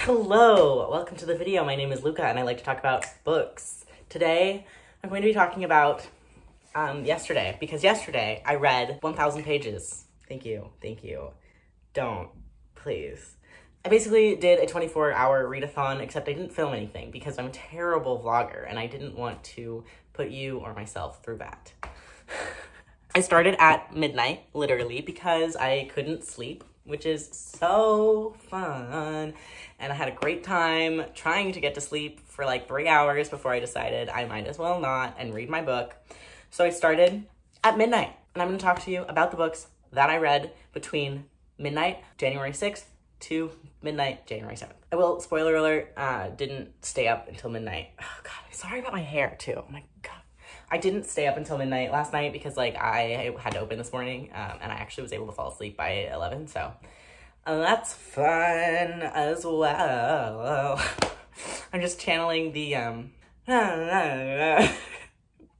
Hello, welcome to the video. My name is Luca and I like to talk about books. Today, I'm going to be talking about yesterday, because yesterday I read 1,000 pages. Thank you. Don't, please. I basically did a 24-hour readathon, except I didn't film anything because I'm a terrible vlogger and I didn't want to put you or myself through that. I started at midnight, literally, because I couldn't sleep, which is so fun. And I had a great time trying to get to sleep for like 3 hours before I decided I might as well not and read my book. So I started at midnight, and I'm gonna talk to you about the books that I read between midnight, January 6th, to midnight, January 7th. I will, spoiler alert, didn't stay up until midnight. Oh God, I'm sorry about my hair too. Oh my God. I didn't stay up until midnight last night because like I had to open this morning, and I actually was able to fall asleep by 11, so that's fun as well. I'm just channeling the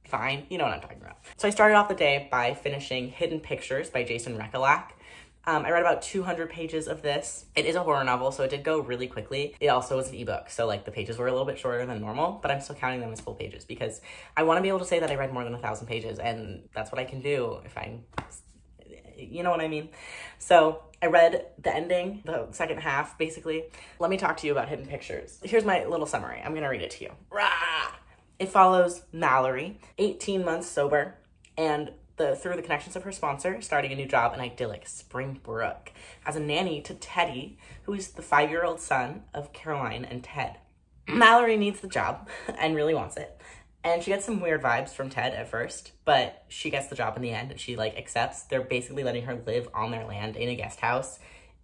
fine, you know what I'm talking about. So I started off the day by finishing Hidden Pictures by Rekulak. I read about 200 pages of this. It is a horror novel, so it did go really quickly. It also was an ebook, so like the pages were a little bit shorter than normal, but I'm still counting them as full pages because I want to be able to say that I read more than 1,000 pages, and that's what I can do if I'm, you know what I mean? So I read the ending, the second half, basically. Let me talk to you about Hidden Pictures. Here's my little summary. I'm gonna read it to you. Rah! It follows Mallory, 18 months sober, and through the connections of her sponsor, starting a new job in idyllic Springbrook as a nanny to Teddy, who is the 5-year-old son of Caroline and Ted. Mallory needs the job and really wants it. And she gets some weird vibes from Ted at first, but she gets the job in the end and she like accepts. They're basically letting her live on their land in a guest house,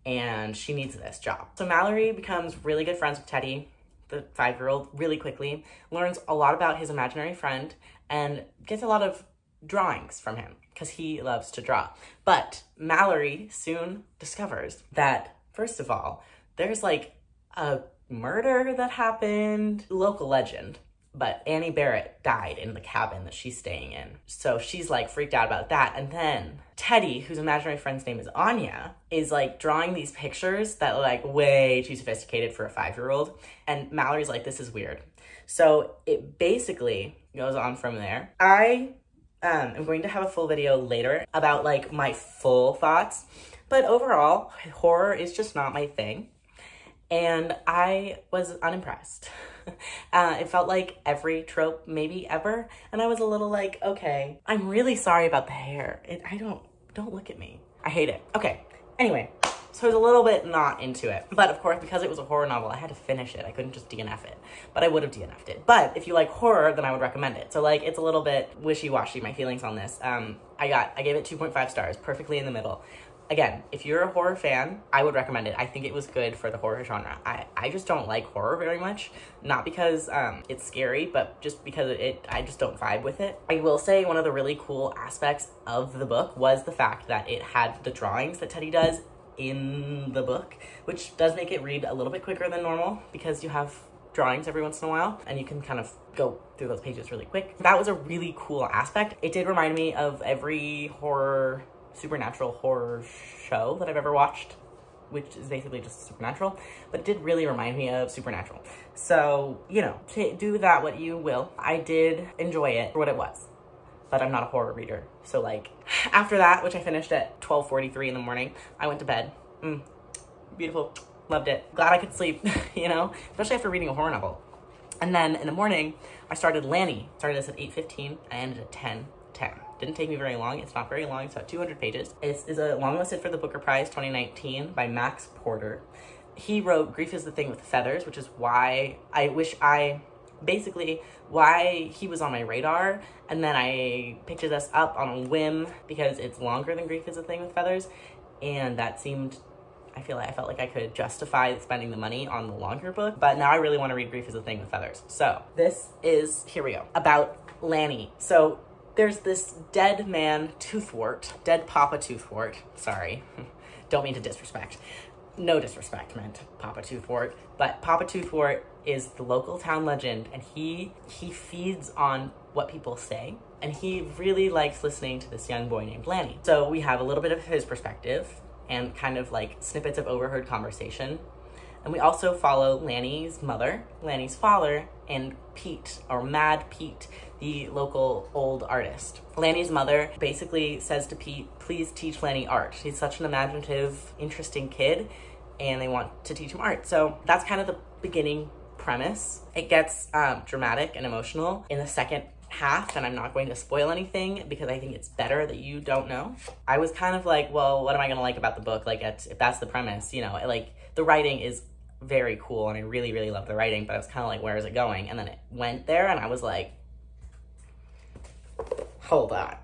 and she needs this job. So Mallory becomes really good friends with Teddy, the 5-year-old, really quickly, learns a lot about his imaginary friend, and gets a lot of drawings from him because he loves to draw. But Mallory soon discovers that, first of all, there's like a murder that happened, local legend, but Annie Barrett died in the cabin that she's staying in. So she's like freaked out about that. And then Teddy, whose imaginary friend's name is Anya, is like drawing these pictures that are like way too sophisticated for a 5-year-old. And Mallory's like, this is weird. So it basically goes on from there. I'm going to have a full video later about like my full thoughts, but overall, horror is just not my thing, and I was unimpressed. It felt like every trope maybe ever, and I was a little like, okay, I'm really sorry about the hair. Don't look at me. I hate it. Okay, anyway. So I was a little bit not into it. But of course, because it was a horror novel, I had to finish it. I couldn't just DNF it. But I would have DNF'd it. But if you like horror, then I would recommend it. So like, it's a little bit wishy-washy, my feelings on this. I gave it 2.5 stars, perfectly in the middle. Again, if you're a horror fan, I would recommend it. I think it was good for the horror genre. I just don't like horror very much. Not because it's scary, but just because I just don't vibe with it. I will say one of the really cool aspects of the book was the fact that it had the drawings that Teddy does in the book, which does make it read a little bit quicker than normal because you have drawings every once in a while and you can kind of go through those pages really quick. That was a really cool aspect. It did remind me of every supernatural horror show that I've ever watched, which is basically just Supernatural, but it did really remind me of Supernatural. So, you know, do that what you will. I did enjoy it for what it was, but I'm not a horror reader. So like, after that, which I finished at 12:43 in the morning, I went to bed. Beautiful, loved it. Glad I could sleep, you know, especially after reading a horror novel. And then in the morning, I started Lanny. Started this at 8:15, I ended at 10:10. Didn't take me very long. It's not very long, it's about 200 pages. It is a longlisted for the Booker Prize 2019 by Max Porter. He wrote Grief is the Thing with Feathers, which is why why he was on my radar, and then I picked this up on a whim because it's longer than Grief is a Thing with Feathers, and that seemed, I felt like I could justify spending the money on the longer book, but now I really want to read Grief is a Thing with Feathers. So this is, here we go, about Lanny. So there's this dead man Toothwort, dead Papa Toothwort, sorry, don't mean to disrespect. No disrespect meant Papa Toothwort, but Papa Toothwort is the local town legend, and he feeds on what people say, and he really likes listening to this young boy named Lanny. So we have a little bit of his perspective and kind of like snippets of overheard conversation And we also follow Lanny's mother, Lanny's father, and Pete, or Mad Pete, the local old artist. Lanny's mother basically says to Pete, please teach Lanny art. He's such an imaginative, interesting kid, and they want to teach him art. So that's kind of the beginning premise. It gets dramatic and emotional in the second half, and I'm not going to spoil anything because I think it's better that you don't know. I was kind of like, well, what am I gonna like about the book? Like, if that's the premise, you know, like the writing is very cool and I really, really love the writing, but I was kind of like, where is it going? And then it went there and I was like, hold on.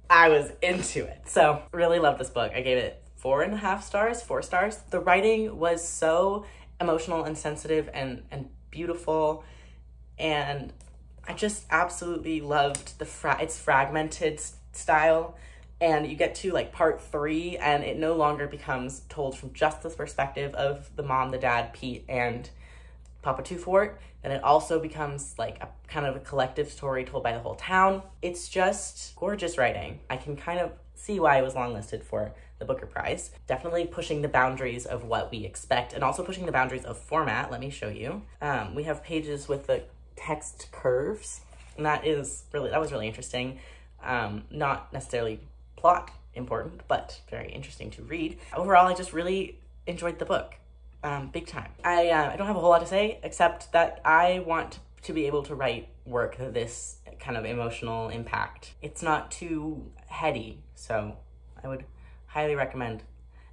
I was into it. So really love this book. I gave it 4.5 stars, 4 stars. The writing was so emotional and sensitive and beautiful, and I just absolutely loved its fragmented style. And you get to like part 3 and it no longer becomes told from just the perspective of the mom, the dad, Pete, and Papa Two-Fort. And it also becomes like a kind of a collective story told by the whole town. It's just gorgeous writing. I can kind of see why it was longlisted for the Booker Prize. Definitely pushing the boundaries of what we expect and also pushing the boundaries of format. Let me show you. We have pages with the text curves, and that was really interesting. Not necessarily plot important, but very interesting to read. Overall, I just really enjoyed the book, big time. I don't have a whole lot to say except that I want to be able to write work of this kind of emotional impact. It's not too heady, so I would highly recommend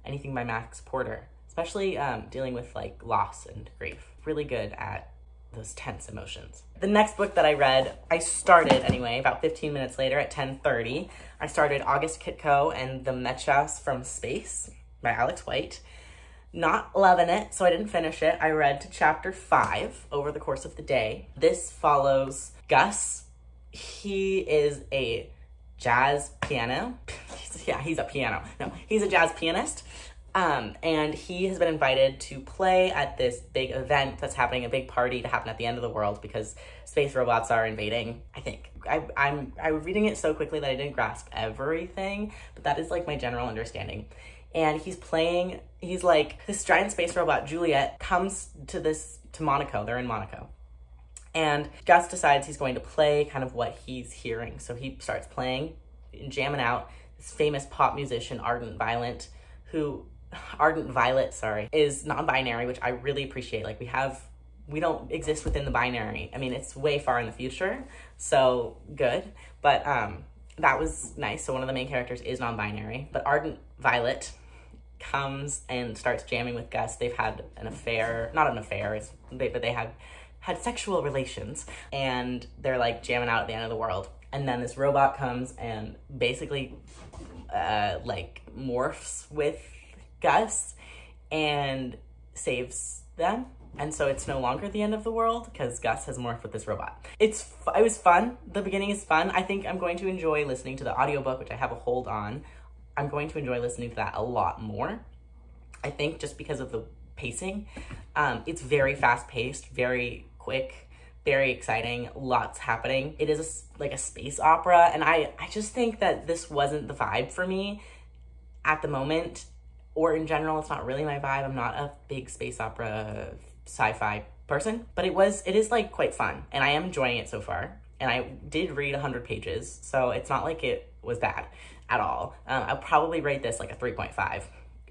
anything by Max Porter, especially dealing with like loss and grief. Really good at those tense emotions. The next book that I read, I started anyway, about 15 minutes later at 10:30. I started August Kitko and the Mechas from Space by Alex White. Not loving it, so I didn't finish it. I read to chapter 5 over the course of the day. This follows Gus. He is a jazz piano. He's a jazz pianist. And he has been invited to play at this big event that's happening, a big party to happen at the end of the world because space robots are invading, I think. I'm reading it so quickly that I didn't grasp everything, but that is like my general understanding. And he's like, this giant space robot, Juliet, comes to Monaco. They're in Monaco. And Gus decides he's going to play kind of what he's hearing. So he starts playing and jamming out. This famous pop musician, Ardent Violet, is non-binary, which I really appreciate. Like we don't exist within the binary. I mean, it's way far in the future, so good. But that was nice. So one of the main characters is non-binary, but Ardent Violet comes and starts jamming with Gus. They've had an affair, not an affair, but they had sexual relations, and they're like jamming out at the end of the world. And then this robot comes and basically like morphs with Gus and saves them. And so it's no longer the end of the world because Gus has morphed with this robot. It was fun. The beginning is fun. I think I'm going to enjoy listening to the audiobook, which I have a hold on. I'm going to enjoy listening to that a lot more. I think just because of the pacing. It's very fast paced, very quick, very exciting, lots happening. It is like a space opera, and I just think that this wasn't the vibe for me at the moment, or in general. It's not really my vibe. I'm not a big space opera sci-fi person, but it is like quite fun, and I am enjoying it so far. And I did read 100 pages, so it's not like it was bad at all. I'll probably rate this like a 3.5,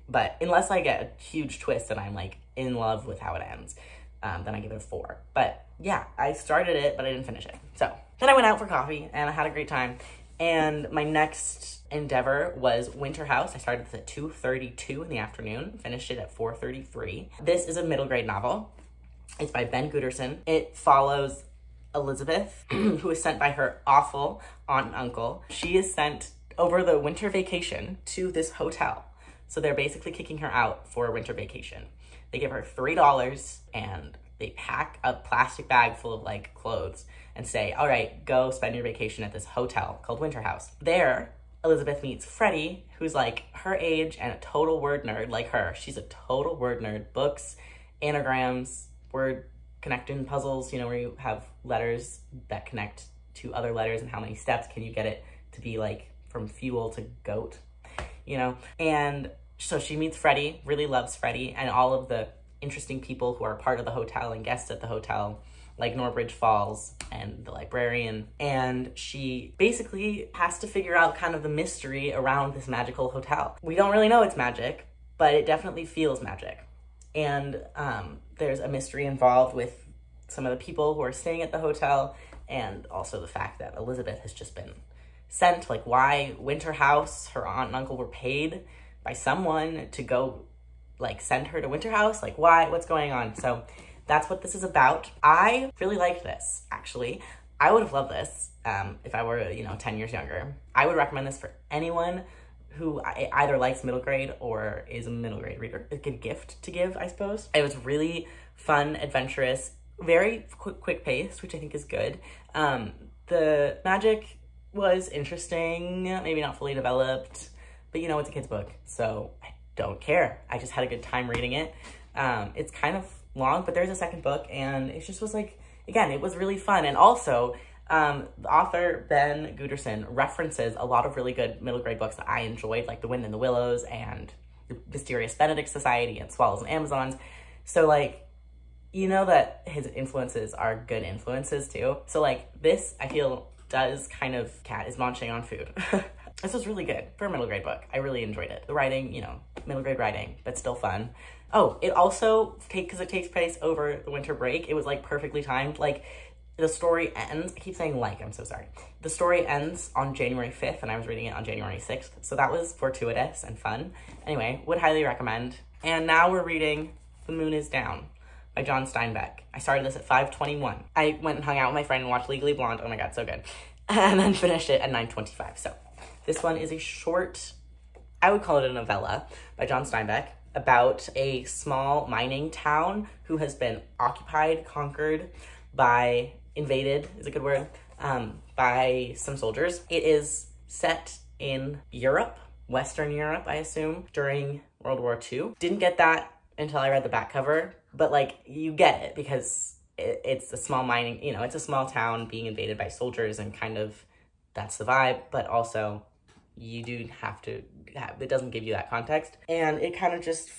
but unless I get a huge twist and I'm like in love with how it ends, then I give it a 4. But yeah, I started it, but I didn't finish it. So then I went out for coffee and I had a great time. And my next endeavor was Winterhouse. I started this at 2:32 in the afternoon, finished it at 4:33. This is a middle grade novel. It's by Ben Guterson. It follows Elizabeth, who is sent by her awful aunt and uncle. She is sent over the winter vacation to this hotel. So they're basically kicking her out for a winter vacation. They give her $3 and they pack a plastic bag full of like clothes and say, all right, go spend your vacation at this hotel called Winterhouse. There, Elizabeth meets Freddie, who's like her age and a total word nerd like her. She's a total word nerd. Books, anagrams, word connecting puzzles, you know, where you have letters that connect to other letters and how many steps can you get it to be like from fuel to goat, you know? And so she meets Freddie, really loves Freddie, and all of the interesting people who are part of the hotel and guests at the hotel, like Norbridge Falls and the librarian. And she basically has to figure out kind of the mystery around this magical hotel. We don't really know it's magic, but it definitely feels magic. And there's a mystery involved with some of the people who are staying at the hotel, and also the fact that Elizabeth has just been sent, like why Winterhouse, her aunt and uncle were paid by someone to go like send her to Winterhouse, like why, what's going on? So that's what this is about. I really liked this, actually. I would have loved this if I were, 10 years younger. I would recommend this for anyone who either likes middle grade or is a middle grade reader. A good gift to give, I suppose. It was really fun, adventurous, very quick paced, which I think is good. The magic was interesting, maybe not fully developed, but it's a kid's book, so I don't care. I just had a good time reading it. It's kind of long, but there's a second book, and it just was like, again, it was really fun. And also, the author, Ben Guterson, references a lot of really good middle grade books that I enjoyed, like The Wind in the Willows and The Mysterious Benedict Society and Swallows and Amazons. So like, that his influences are good influences too. So like this, I feel, does kind of, cat is munching on food. This was really good for a middle grade book. I really enjoyed it. The writing, middle grade writing, but still fun. Oh, it also, because it takes place over the winter break, it was like perfectly timed. Like the story ends, I keep saying like, I'm so sorry. The story ends on January 5th and I was reading it on January 6th. So that was fortuitous and fun. Anyway, would highly recommend. And now we're reading The Moon is Down by John Steinbeck. I started this at 5:21. I went and hung out with my friend and watched Legally Blonde. Oh my God, so good. And then finished it at 9:25. So this one is a short, I would call it a novella by John Steinbeck, about a small mining town who has been occupied, conquered by, invaded is a good word, by some soldiers. It is set in Europe, Western Europe, I assume, during World War II. Didn't get that until I read the back cover, but like you get it because it's a small mining, it's a small town being invaded by soldiers, and kind of that's the vibe, but also you do have to it doesn't give you that context, and it kind of just,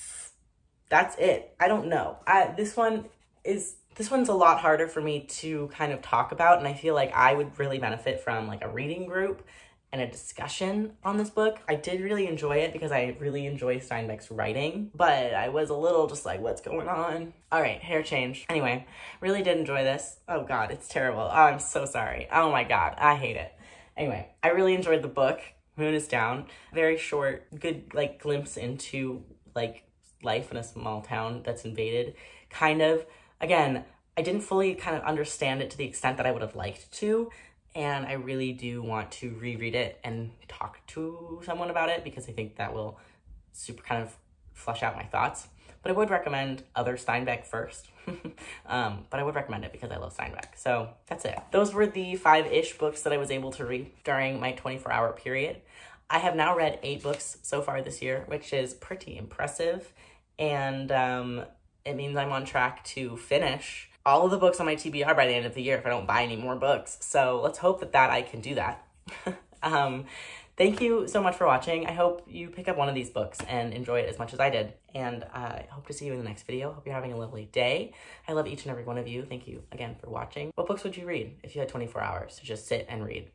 that's it. I don't know. This one's a lot harder for me to kind of talk about, and I feel like I would really benefit from like a reading group and a discussion on this book. I did really enjoy it because I really enjoy Steinbeck's writing, but I was a little just like, what's going on? All right, hair change. Anyway, really did enjoy this. Oh God, it's terrible. Oh, I'm so sorry. Oh my God, I hate it. Anyway, I really enjoyed the book. Moon is Down. Very short, good like glimpse into like life in a small town that's invaded. Kind of, again, I didn't fully kind of understand it to the extent that I would have liked to, and I really do want to reread it and talk to someone about it because I think that will super kind of flesh out my thoughts. But I would recommend other Steinbeck first. But I would recommend it because I love Steinbeck. So that's it. Those were the 5-ish books that I was able to read during my 24-hour period. I have now read 8 books so far this year, which is pretty impressive. And it means I'm on track to finish all of the books on my TBR by the end of the year if I don't buy any more books. So let's hope that I can do that. Thank you so much for watching. I hope you pick up one of these books and enjoy it as much as I did. And I hope to see you in the next video. Hope you're having a lovely day. I love each and every one of you. Thank you again for watching. What books would you read if you had 24 hours to just sit and read?